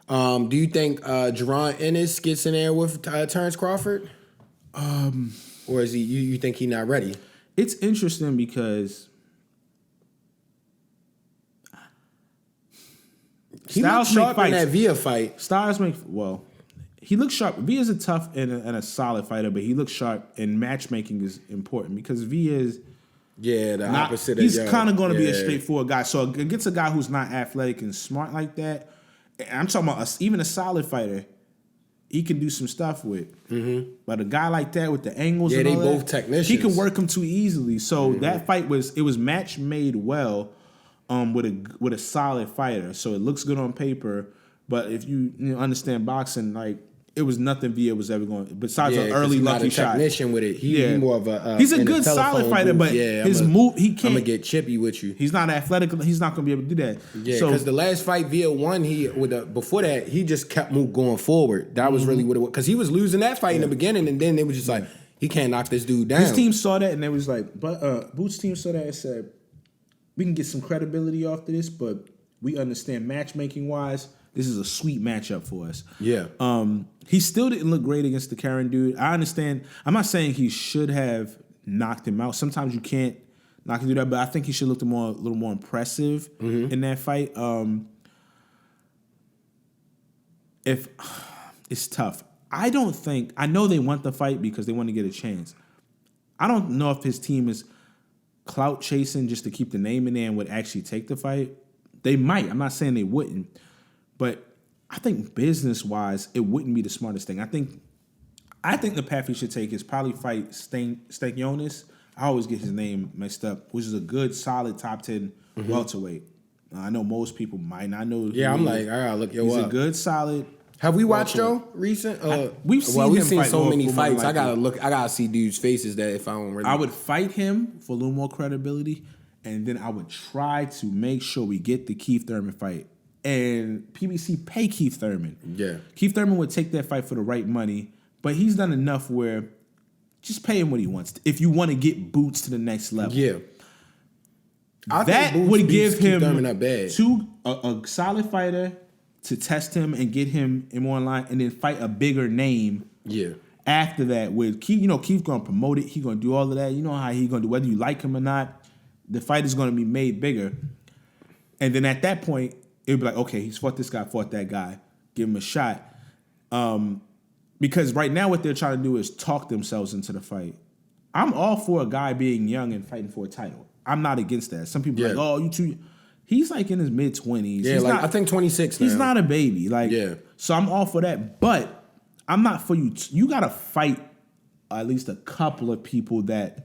Do you think Jaron Ennis gets in there with Terence Crawford? Or is he? You think he's not ready? It's interesting because he looked sharp in that Villa fight. He looks sharp. Villa's a tough and a solid fighter, but he looks sharp, and matchmaking is important because Villa is opposite. He's kind of going to be a straightforward guy. So against a guy who's not athletic and smart like that, I'm talking about even a solid fighter, he can do some stuff with. Mm-hmm. But a guy like that with the angles, and all they both technicians. He can work him too easily. So that fight was match made well, with a solid fighter. So it looks good on paper. But if you understand boxing, like, it was nothing Villa was ever going. Besides an early lucky shot. Technician with it. He's more of a. He's a good solid fighter, but his move he can't. I'm gonna get chippy with you. He's not athletic. He's not gonna be able to do that. Yeah, because the last fight Villa won, before that he just kept going forward. That was really what it was. Because he was losing that fight in the beginning, and then it was just like he can't knock this dude down. His team saw that, and they was like, but Boots' team saw that and said, we can get some credibility off of this, but we understand matchmaking wise. This is a sweet matchup for us. Yeah. He still didn't look great against the Karen dude. I understand. I'm not saying he should have knocked him out. Sometimes you can't knock him that, but I think he should look a little more impressive in that fight. If it's tough. I know they want the fight because they want to get a chance. I don't know if his team is clout chasing just to keep the name in there and would actually take the fight. They might. I'm not saying they wouldn't. But I think business-wise, it wouldn't be the smartest thing. I think the path he should take is probably fight Stanionis. I always get his name messed up, which is a good, solid top 10 welterweight. I know most people might not know. Yeah, I'm like, I gotta look you up. He's a good, solid. Have we watched Joe recent? We've seen so many fights. I gotta see dudes' faces that if I don't really. I would fight him for a little more credibility, and then I would try to make sure we get the Keith Thurman fight. And PBC pay Keith Thurman. Yeah. Keith Thurman would take that fight for the right money, but he's done enough where just pay him what he wants if you want to get Boots to the next level. Yeah. That would give him a solid fighter to test him and get him more in line, and then fight a bigger name. Yeah. After that, with Keith, Keith's gonna promote it. He's gonna do all of that. You know how he's gonna do, whether you like him or not. The fight is gonna be made bigger, and then at that point, it'd be like, okay, he's fought this guy, fought that guy. Give him a shot. Because right now what they're trying to do is talk themselves into the fight. I'm all for a guy being young and fighting for a title. I'm not against that. Some people are like, oh, you too. He's like in his mid-20s. Yeah, I think 26 now. He's not a baby. So I'm all for that. But I'm not for you. You got to fight at least a couple of people that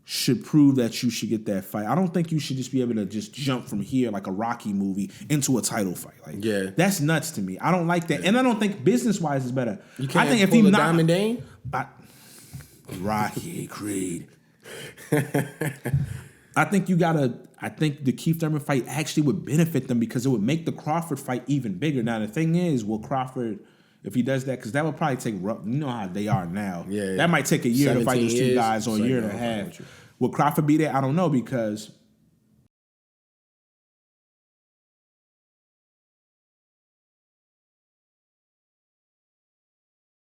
should prove that you should get that fight. I don't think you should just be able to just jump from here like a Rocky movie into a title fight. That's nuts to me. I don't like that, and I don't think business-wise is better. You can't I think pull Diamond Dane? Rocky Creed. I think the Keith Thurman fight actually would benefit them because it would make the Crawford fight even bigger. Now the thing is, will Crawford, if he does that, because that would probably take, you know how they are now. Yeah. That might take a year to fight those two guys, or a year and a half. Will Crawford be there? I don't know, because